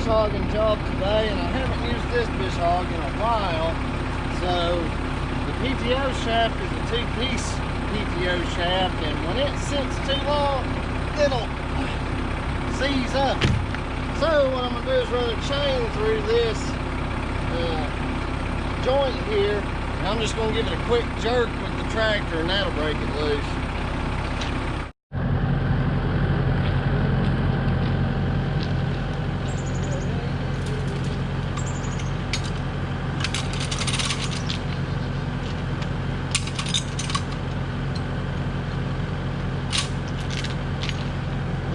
hogging job today, and I haven't used this bush hog in a while. So the PTO shaft is a two-piece PTO shaft, and when it sits too long, it'll seize up. So what I'm gonna do is run a chain through this joint here, and I'm just gonna give it a quick jerk with the tractor, and that'll break it loose.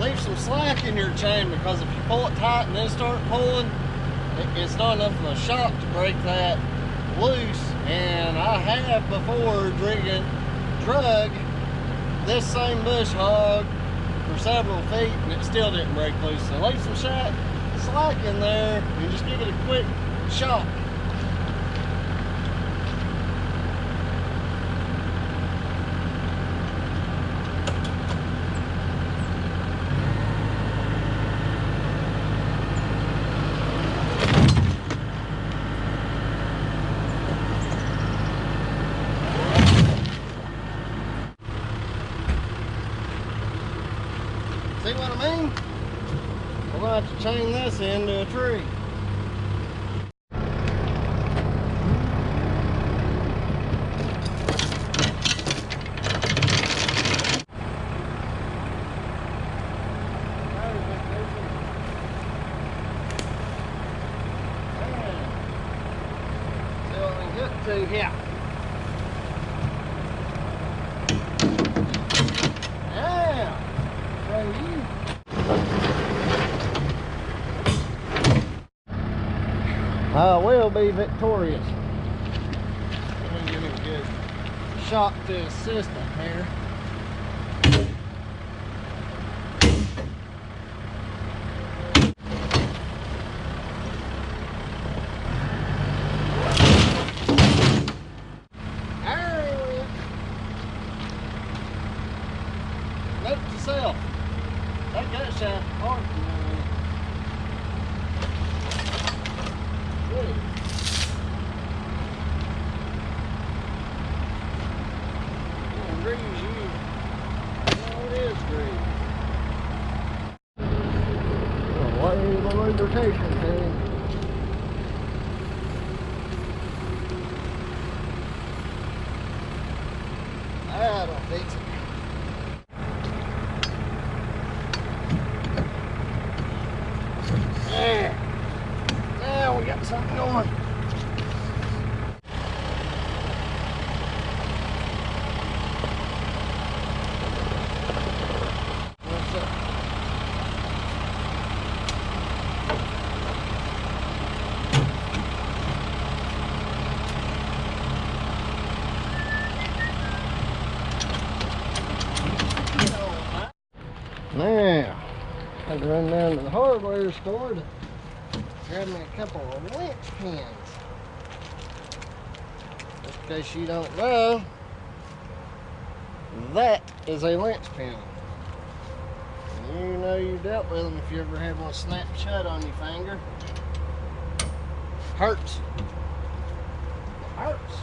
Leave some slack in your chain, because if you pull it tight and then start pulling, it's not enough of a shock to break that loose. And I have before drug this same bush hog for several feet and it still didn't break loose. So leave some slack in there and just give it a quick shock. See what I mean? We're going to have to chain this into a tree. See what we can get to here. I will be victorious. Let me give it a good shock to the system here. Note to self, take that shaft apart from there. Lubrication thing. That'll fix it. There. Now we got something going. Now, I had to run down to the hardware store to grab me a couple of winch pins. Just in case you don't know, that is a winch pin. You know you've dealt with them if you ever had one snap shut on your finger. Hurts. Hurts.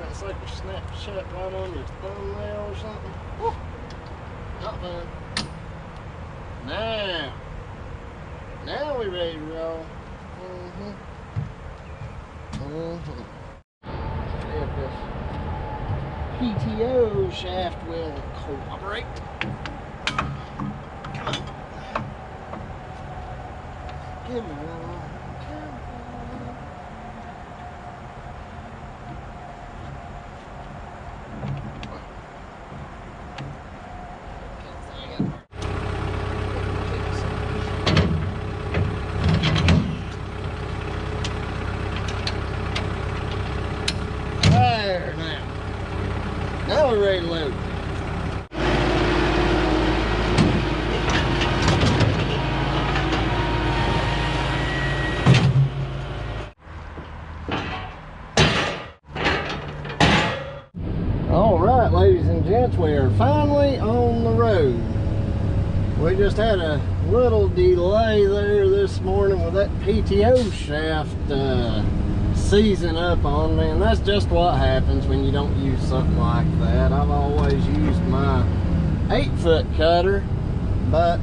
It's like you snap shut right on your thumbnail or something. Woo. Not fun. Now we're ready to roll. See if this PTO shaft will cooperate. Come on. Give me one. Now we're ready to load. All right, ladies and gents, we are finally on the road. We just had a little delay there this morning with that PTO shaft seizing up on me, and that's just what happens when you don't use something like that. I've always used my 8-foot cutter, but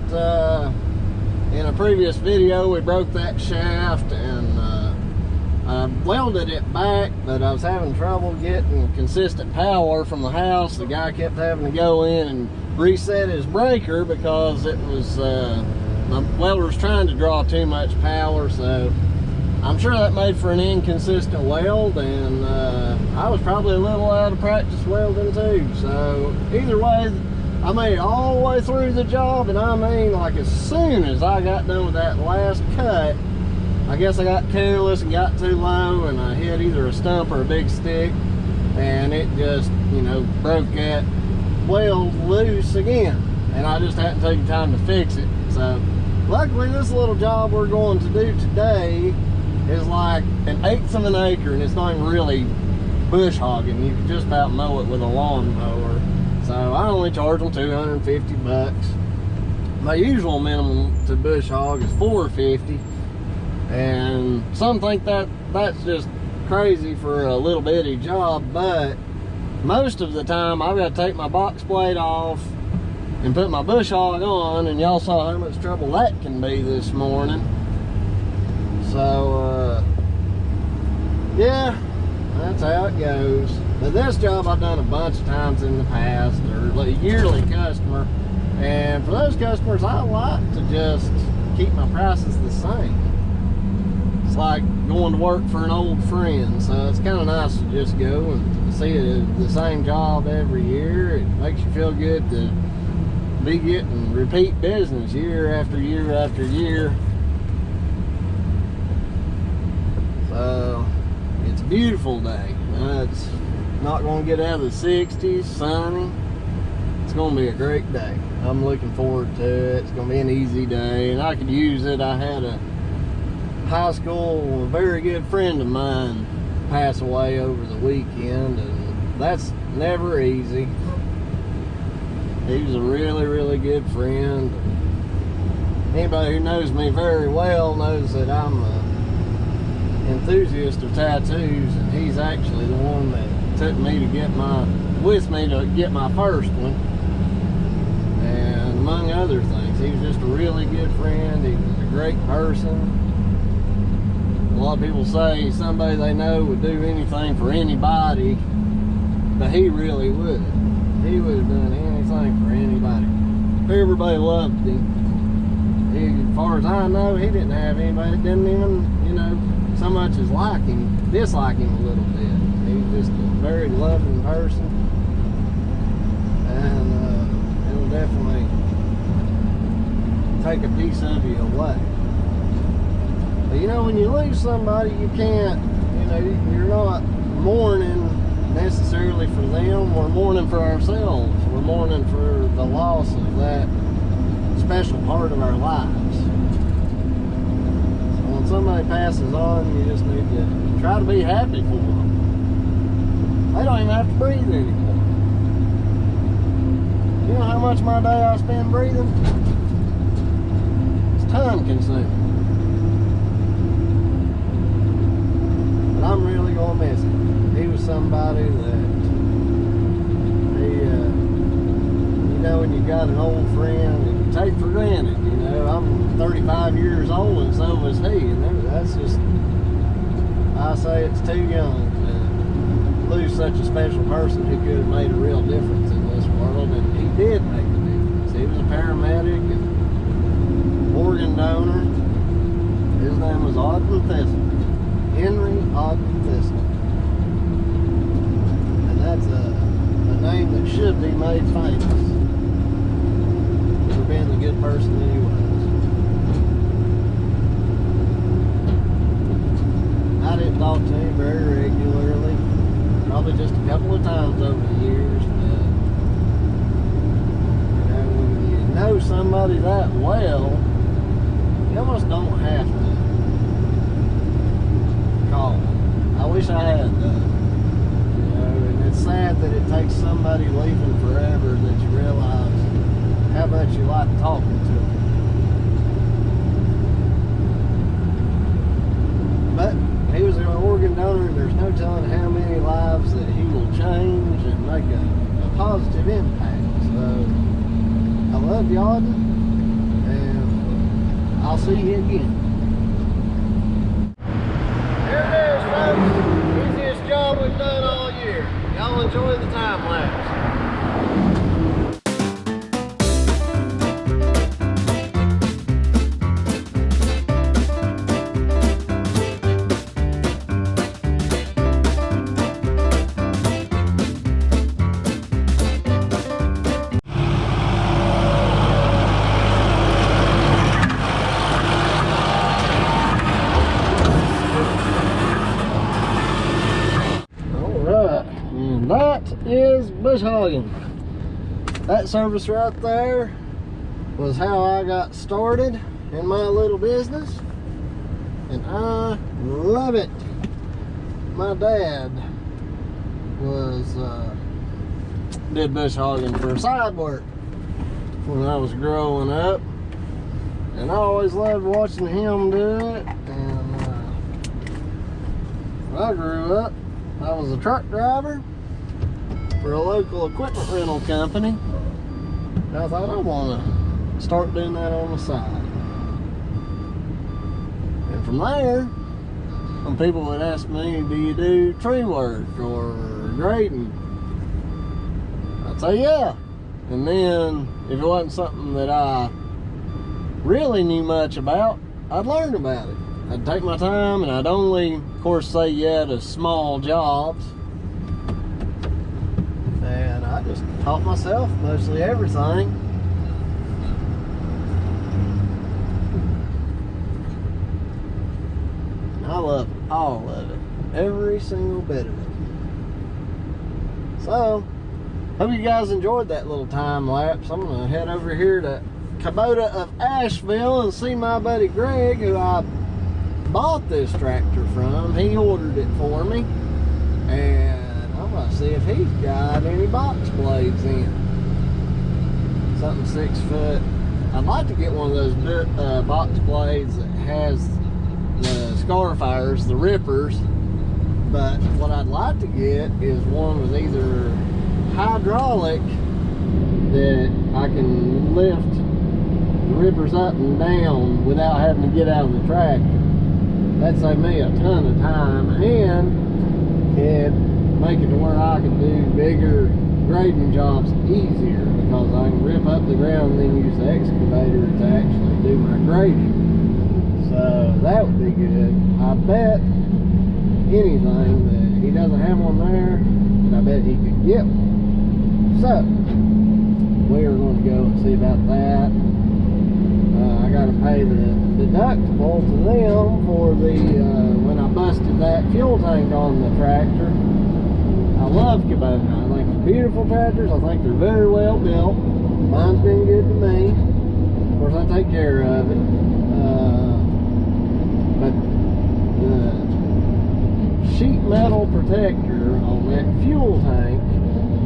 in a previous video we broke that shaft, and I welded it back, but I was having trouble getting consistent power from the house. The guy kept having to go in and reset his breaker because it was my welder was trying to draw too much power, so I'm sure that made for an inconsistent weld, and I was probably a little out of practice welding too. So either way, I made it all the way through the job, and I mean, like, as soon as I got done with that last cut, I guess I got careless and got too low, and I hit either a stump or a big stick, and it just, you know, broke that weld loose again, and I just hadn't taken time to fix it. So luckily, this little job we're going to do today is like 1/8 of an acre, and it's not even really bush hogging. You can just about mow it with a lawnmower. So I only charge them $250. My usual minimum to bush hog is $450, and some think that that's just crazy for a little bitty job, but most of the time I've got to take my box plate off and put my bush hog on, and y'all saw how much trouble that can be this morning. So yeah, that's how it goes. But this job I've done a bunch of times in the past. They're a yearly customer, and for those customers, I like to just keep my prices the same. It's like going to work for an old friend, so it's kind of nice to just go and see the same job every year. It makes you feel good to be getting repeat business year after year after year. So it's a beautiful day. It's not going to get out of the 60s, sunny. It's going to be a great day. I'm looking forward to it. It's going to be an easy day, and I could use it. I had a high school, a very good friend of mine pass away over the weekend, and that's never easy. He was a really, really good friend. Anybody who knows me very well knows that I'm an enthusiast of tattoos, and he's actually the one that took me to get my first one, and among other things, he was just a really good friend. He was a great person. A lot of people say somebody they know would do anything for anybody, but he really would. He would have done anything for anybody. Everybody loved him. As far as I know, he didn't have anybody that didn't even, you know, so much as dislike him a little bit. He was just a very loving person, and it'll definitely take a piece of you away. But you know, when you lose somebody, you can't, you know, you're not mourning necessarily for them. We're mourning for ourselves. We're mourning for the loss of that special part of our lives. So when somebody passes on, you just need to try to be happy for them. They don't even have to breathe anymore. You know how much of my day I spend breathing? It's time consuming. But I'm really gonna miss him. He was somebody that you know, when you got an old friend and you take for granted. You know, I'm 35 years old, and so was he, and that's just, I say it's too young to lose such a special person who could have made a real difference in this world, and he did make a difference. He was a paramedic and organ donor. His name was Henry Hogging Thistle, and that's a name that should be made famous for being the good person that he was. I didn't talk to him very regularly, probably just a couple of times over the years, but you know, when you know somebody that well, you almost don't have to call them. I wish I had done. You know, and it's sad that it takes somebody leaving forever that you realize how much you like like talking to him. But he was an organ donor, and there's no telling how many lives that he will change and make a positive impact. So I love y'all, and I'll see you again. There it is, folks. Easiest job we've done all year. Y'all enjoy the time lapse. That is bush hogging. That service right there was how I got started in my little business, and I love it. My dad did bush hogging for side work when I was growing up, and I always loved watching him do it. And when I grew up, I was a truck driver for a local equipment rental company. And I thought I want to start doing that on the side. And from there, when people would ask me, do you do tree work or grading? I'd say yeah. And then if it wasn't something that I really knew much about, I'd learn about it. I'd take my time, and I'd only, of course, say yeah to small jobs. And I just taught myself mostly everything. And I love all of it. Every single bit of it. So, hope you guys enjoyed that little time lapse. I'm going to head over here to Kubota of Asheville and see my buddy Greg, who I bought this tractor from. He ordered it for me. And I'm going to see if he's got any box blades in. Something 6 foot. I'd like to get one of those box blades that has the Scarfires, the rippers. But what I'd like to get is one with either hydraulic that I can lift the rippers up and down without having to get out of the tractor. That'd save me a ton of time, and it make it to where I can do bigger grading jobs easier, because I can rip up the ground and then use the excavator to actually do my grading. So that would be good. I bet anything that he doesn't have one there, and I bet he could get one. So we are going to go and see about that. I got to pay the deductible to them for the when I busted that fuel tank on the tractor. I love Kubota. I think they're beautiful tractors. I think they're very well built. Mine's been good to me. Of course, I take care of it. But the sheet metal protector on that fuel tank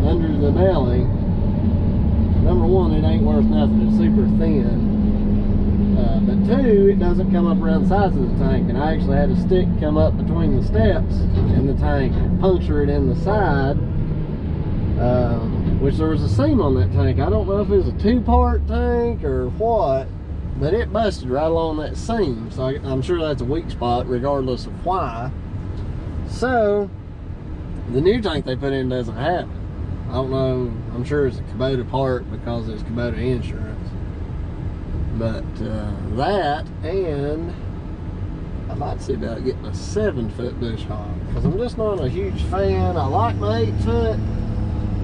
under the belly, number one, it ain't worth nothing. It's super thin. But two, it doesn't come up around the sides of the tank, and I actually had a stick come up between the steps in the tank, puncture it in the side, which there was a seam on that tank. I don't know if it was a two-part tank or what, but it busted right along that seam, so I'm sure that's a weak spot regardless of why. So the new tank they put in doesn't have it. I don't know, I'm sure it's a Kubota part because it's Kubota insurance. But that, and I'd like to see about getting a 7-foot bush hog, because I'm just not a huge fan. I like my 8-foot,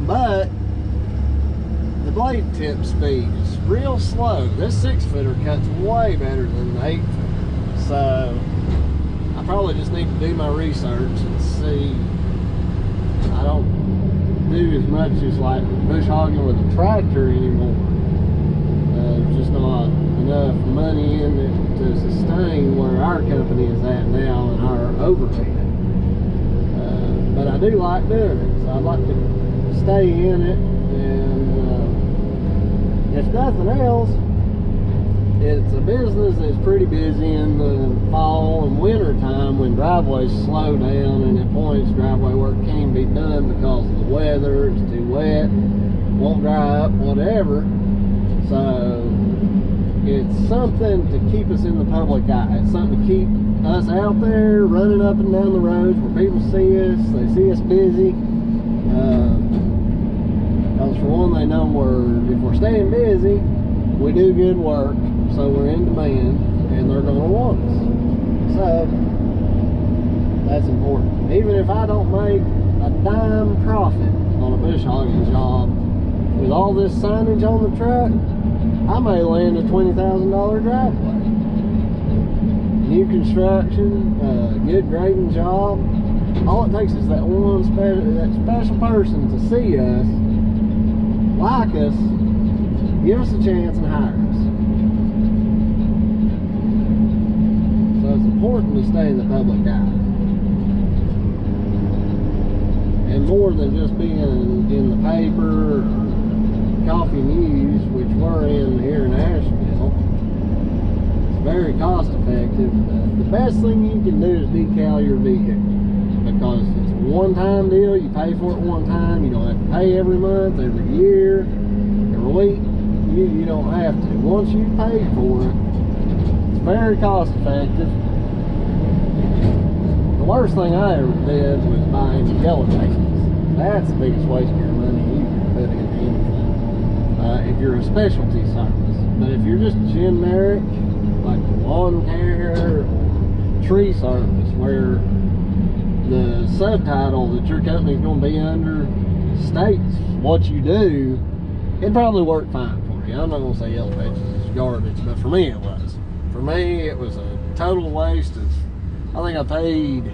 but the blade tip speed is real slow. This 6-footer cuts way better than the 8-foot. So I probably just need to do my research and see. I don't do as much as like bush hogging with a tractor anymore. There's just not enough money in it to sustain where our company is at now and our overhead. But I do like doing it, so I'd like to stay in it. And if if nothing else, it's a business that's pretty busy in the fall and winter time when driveways slow down, and at points driveway work can be done because of the weather. It's too wet, won't dry up, whatever. So it's something to keep us in the public eye. It's something to keep us out there running up and down the roads where people see us, they see us busy. Because for one, they know if we're staying busy, we do good work, so we're in demand, and they're going to want us. So that's important. Even if I don't make a dime profit on a bush hogging job, with all this signage on the truck, I may land a $20,000 driveway. New construction, good grading job. All it takes is that one special person to see us, like us, give us a chance, and hire us. So it's important to stay in the public eye. And more than just being in the paper or coffee news, which we're in here in Asheville. It's very cost effective. The best thing you can do is decal your vehicle, because it's a one-time deal. You pay for it one time. You don't have to pay every month, every year, every week. You don't have to. Once you've paid for it, it's very cost effective. The worst thing I ever did was buying yellow pages. That's the biggest waste of your money you can put into anything. If you're a specialty service. But if you're just generic, like lawn care, tree service, where the subtitle that your company's going to be under states what you do, it'd probably work fine for you. I'm not going to say yellow pages is garbage, but for me it was. For me, it was a total waste of, I think I paid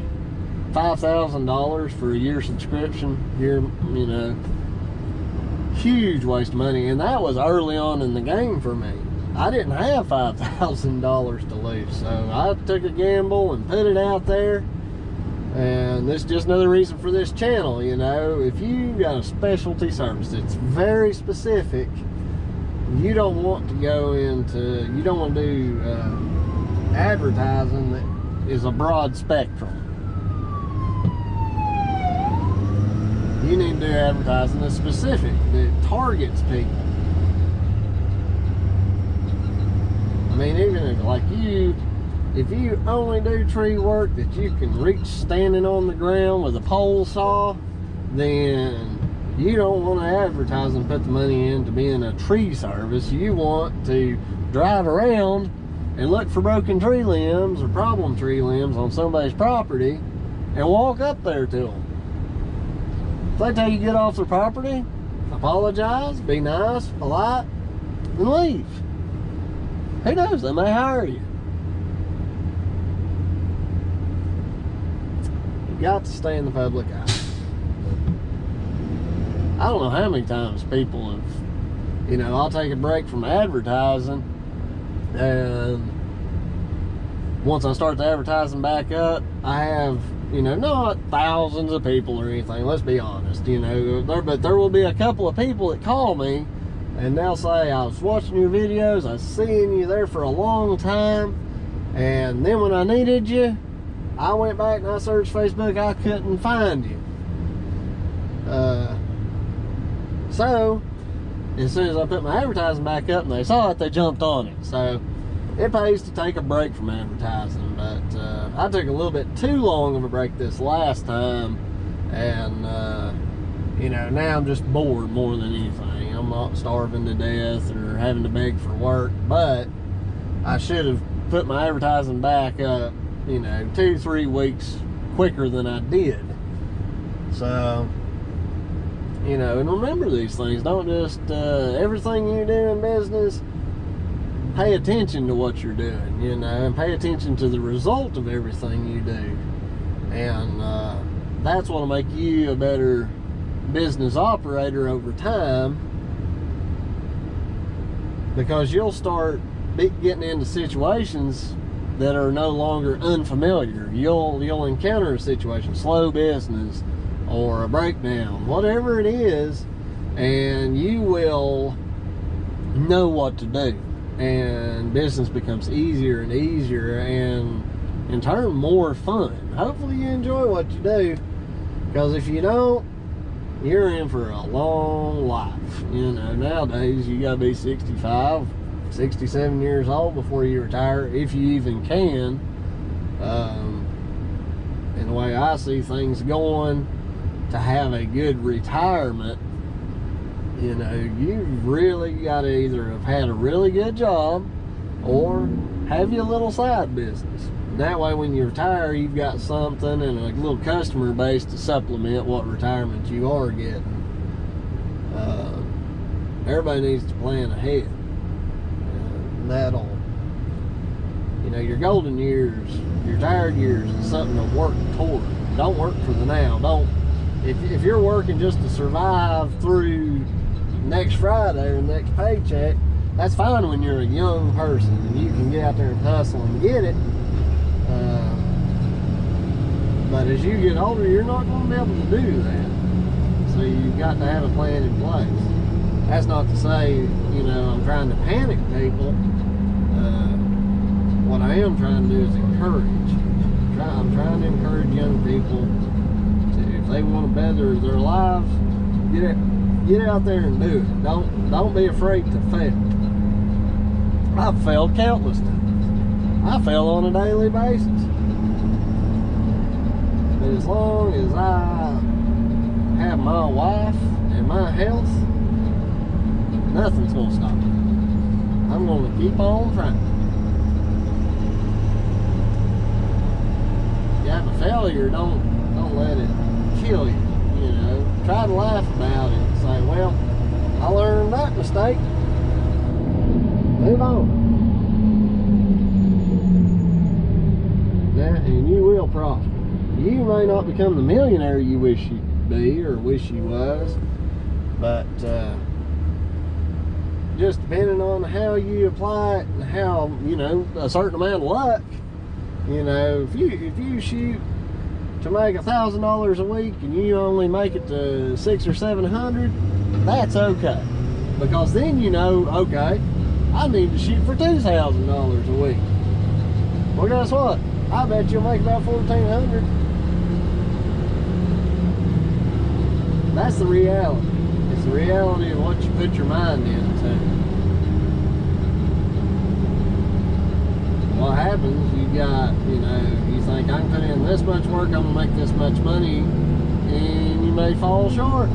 $5,000 for a year subscription. You know, huge waste of money, and that was early on in the game for me. I didn't have $5,000 to lose, so I took a gamble and put it out there. And this is just another reason for this channel. You know, if you got a specialty service that's very specific, you don't want to go into, you don't want to do advertising that is a broad spectrum. You need to do advertising that's specific, that targets people. I mean, even if you only do tree work that you can reach standing on the ground with a pole saw, then you don't want to advertise and put the money into being a tree service. You want to drive around and look for broken tree limbs or problem tree limbs on somebody's property and walk up there to them. If they tell you to get off their property, apologize, be nice, polite, and leave. Who knows, they may hire you. You got to stay in the public eye. I don't know how many times people have, you know, I'll take a break from advertising, and once I start the advertising back up, I have, you know, not thousands of people or anything, let's be honest, you know, but there will be a couple of people that call me and they'll say, I was watching your videos, I was seeing you there for a long time, and then when I needed you, I went back and I searched Facebook, I couldn't find you. So as soon as I put my advertising back up and they saw it, they jumped on it. So it pays to take a break from advertising, but I took a little bit too long of a break this last time, and you know, now I'm just bored more than anything. I'm not starving to death or having to beg for work, but I should have put my advertising back up, you know, 2-3 weeks quicker than I did. So, you know, and remember these things. Don't just everything you do in business, pay attention to what you're doing, you know, and pay attention to the result of everything you do. And that's what will make you a better business operator over time, because you'll start getting into situations that are no longer unfamiliar. You'll encounter a situation, slow business or a breakdown, whatever it is, and you will know what to do, and business becomes easier and easier, and in turn more fun. Hopefully you enjoy what you do, because if you don't, you're in for a long life. You know, nowadays you gotta be 65, 67 years old before you retire, if you even can. And the way I see things going, to have a good retirement, you know, you really got to either have had a really good job or have your little side business. And that way when you retire, you've got something and a little customer base to supplement what retirement you are getting. Everybody needs to plan ahead. That'll, you know, your golden years, your tired years is something to work toward. Don't work for the now. Don't, if you're working just to survive through next Friday or next paycheck, that's fine when you're a young person and you can get out there and hustle and get it. But as you get older, you're not going to be able to do that. So you've got to have a plan in place. That's not to say, you know, I'm trying to panic people. What I am trying to do is encourage. I'm trying to encourage young people to, if they want to better their lives, get out there and do it. Don't be afraid to fail. I've failed countless times. I fail on a daily basis. But as long as I have my wife and my health, nothing's gonna stop me. I'm gonna keep on trying. If you have a failure, don't let it kill you. You know, try to laugh about it and say, well, I learned that mistake. Move on. Yeah, and you will prosper. You may not become the millionaire you wish you'd be or wish you was, but just depending on how you apply it and how, you know, a certain amount of luck. You know, if you shoot to make $1,000 a week and you only make it to $600 or $700, that's okay, because then you know, okay, I need to shoot for $2,000 a week. Well, guess what? I bet you'll make about $1,400. That's the reality. It's the reality of what you put your mind into. What happens, you got, you know, you think I can put in this much work, I'm gonna make this much money, and you may fall short.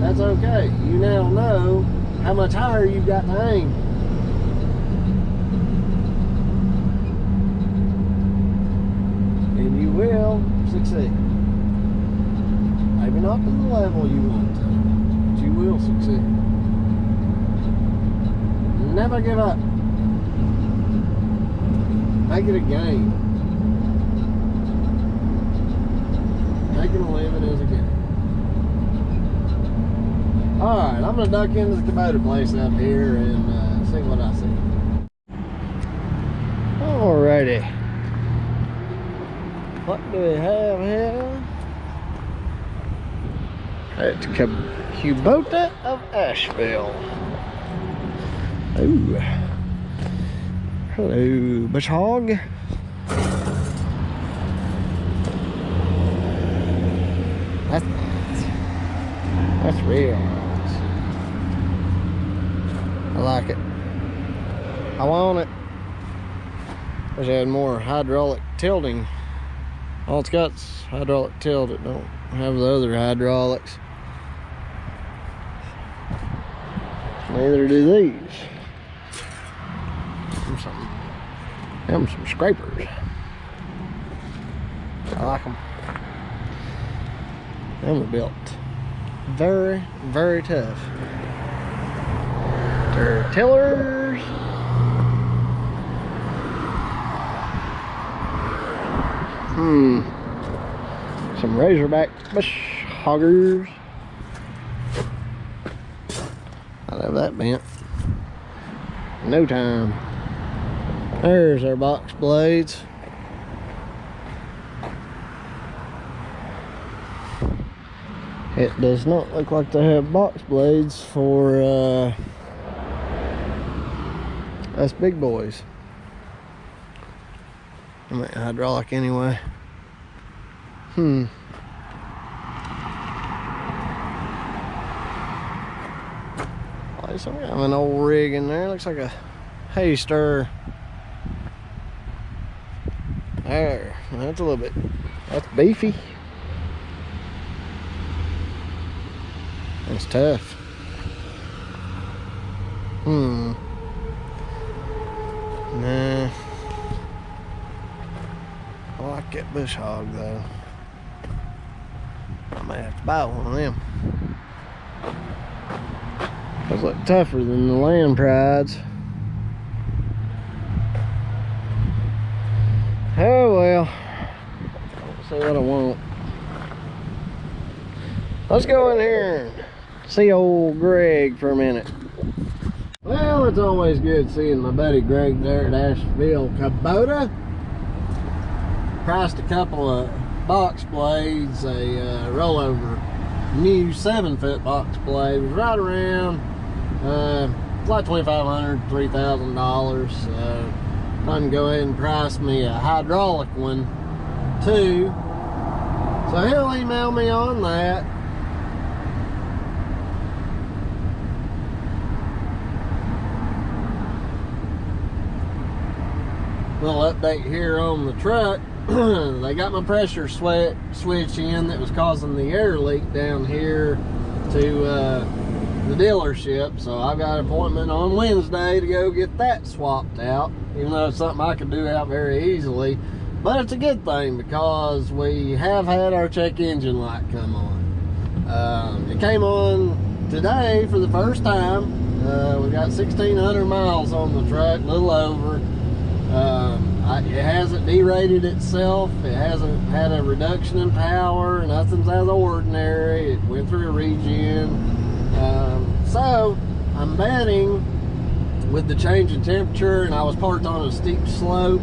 That's okay. You now know how much higher you've got to aim. And you will succeed. Maybe not to the level you want to, but you will succeed. Never give up. Make it a game. Making a living is a game. Alright, I'm going to duck into the Kubota place up here and see what I see. Alrighty. What do we have here? It's Kubota of Asheville. Ooh. Hello, Bush Hog. That's real nice. I like it. I want it. Wish I had more hydraulic tilting. All it's got is hydraulic tilt. It don't have the other hydraulics. Neither do these. Some scrapers. I like them. Them are built very, very tough. They're tillers. Some Razorback bush hoggers. I'll have that bent. No time. There's our box blades. It does not look like they have box blades for Us big boys. I mean, hydraulic anyway. So we have an old rig in there. Looks like a hay stir. There. That's a little bit. That's beefy. That's tough. Nah. I like that bush hog though. I might have to buy one of them. Those look tougher than the land prides. Oh well. Let's see what I want. Let's go in here and see old Greg for a minute. Well, it's always good seeing my buddy Greg there at Asheville Kubota. Priced a couple of box blades, a rollover new 7-foot box blade. It was right around it's like $2,500, $3,000. So I can go ahead and price me a hydraulic one too. So he'll email me on that. Little update here on the truck. They got my pressure switch in that was causing the air leak down here to the dealership. So I got an appointment on Wednesday to go get that swapped out, even though it's something I could do out very easily. But it's a good thing because we have had our check engine light come on. It came on today for the first time. We got 1,600 miles on the truck, a little over. It hasn't derated itself. It hasn't had a reduction in power. Nothing's out of the ordinary. It went through a regen. So I'm betting with the change in temperature, and I was parked on a steep slope.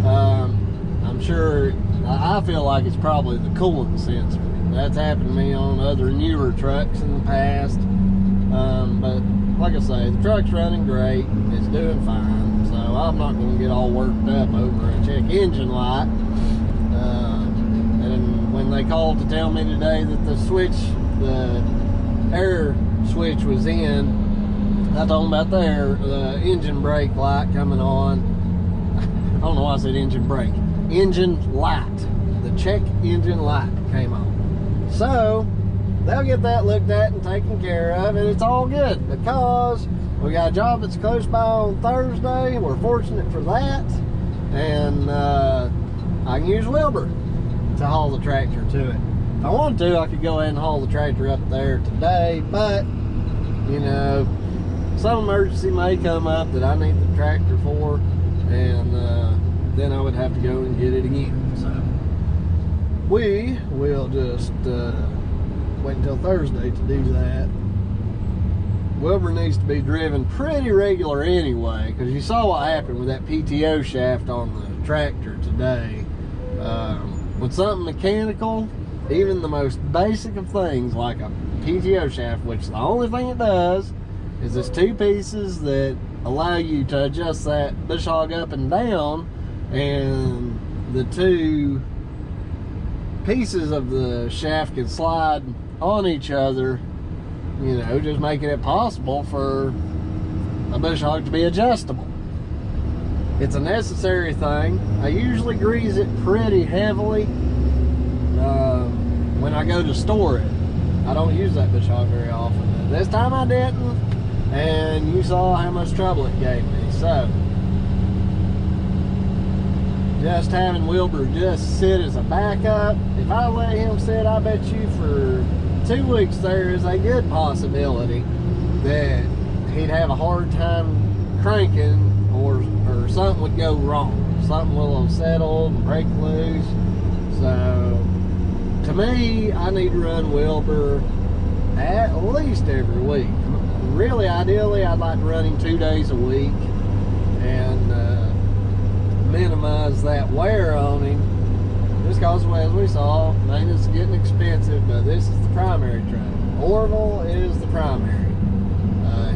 I'm sure, I feel like it's probably the coolant sensor. That's happened to me on other newer trucks in the past. But like I say, the truck's running great. It's doing fine. So I'm not going to get all worked up over a check engine light. And when they called to tell me today that the air switch was in, I told them about the engine brake light coming on. I don't know why I said engine brake. Engine light. The check engine light came on. So they'll get that looked at and taken care of, and it's all good because we got a job that's close by on Thursday. We're fortunate for that, and I can use Wilbur to haul the tractor to it. If I wanted to, I could go ahead and haul the tractor up there today, but you know, some emergency may come up that I need the tractor for, and then I would have to go and get it again. So we will just wait until Thursday to do that. Wilbur needs to be driven pretty regular anyway, because you saw what happened with that PTO shaft on the tractor today. With something mechanical, even the most basic of things like a PTO shaft, which the only thing it does is it's two pieces that allow you to adjust that bush hog up and down, and the two pieces of the shaft can slide on each other, you know, just making it possible for a bush hog to be adjustable. It's a necessary thing. I usually grease it pretty heavily when I go to store it. I don't use that bush hog very often. This time I didn't, and you saw how much trouble it gave me. So just having Wilbur just sit as a backup, if I let him sit, I bet you for 2 weeks there is a good possibility that he'd have a hard time cranking, or something would go wrong. Something will have settled and break loose. So to me, I need to run Wilbur at least every week. Really, ideally, I'd like to run him 2 days a week and minimize that wear on him. Just because, as we saw, maintenance is getting expensive, but this is the primary truck. Orville is the primary.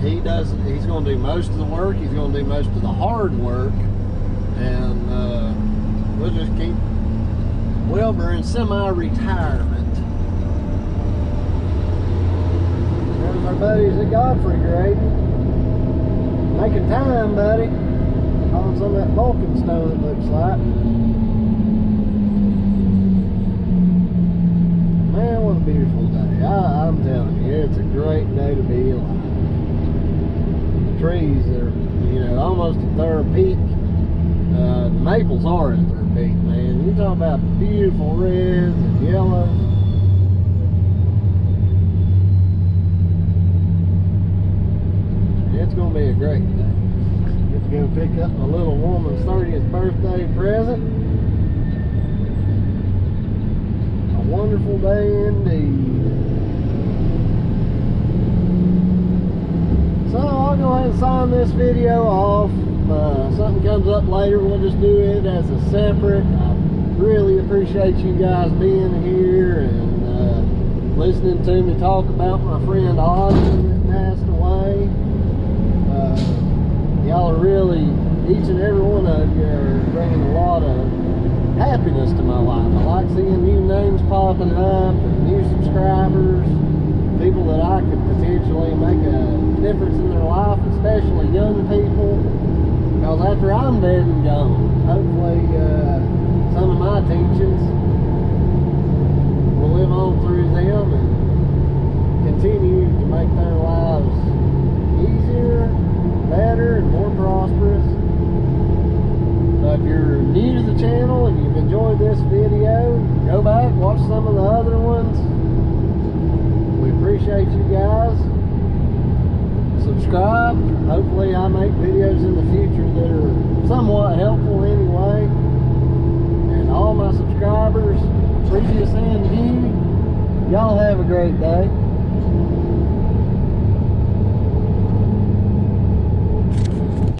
he's going to do most of the work. He's going to do most of the hard work, and we'll just keep Wilbur in semi-retirement. There's our buddies at Godfrey grading. Making time, buddy. On some of that Vulcan stone, it looks like. Man, what a beautiful day. I'm telling you, it's a great day to be alive. The trees are, you know, almost at their peak. The maples are at their peak, man. You talk about beautiful reds and yellows. It's going to be a great day. Get to go pick up my little woman's 30th birthday present. A wonderful day indeed. So I'll go ahead and sign this video off. Something comes up later, we'll just do it as a separate. I really appreciate you guys being here and listening to me talk about my friend Hogging that passed away. Y'all are really, each and every one of you are bringing a lot of happiness to my life. I like seeing new names popping up and new subscribers, people that I could potentially make a difference in their life, especially young people. Because after I'm dead and gone, hopefully some of my teachings will live on through them and continue to make their lives easier, better, and more prosperous. So if you're new to the channel and you've enjoyed this video, go back, watch some of the other ones. We appreciate you guys. Subscribe. Hopefully I make videos in the future that are somewhat helpful anyway. And all my subscribers, previous and new, y'all have a great day.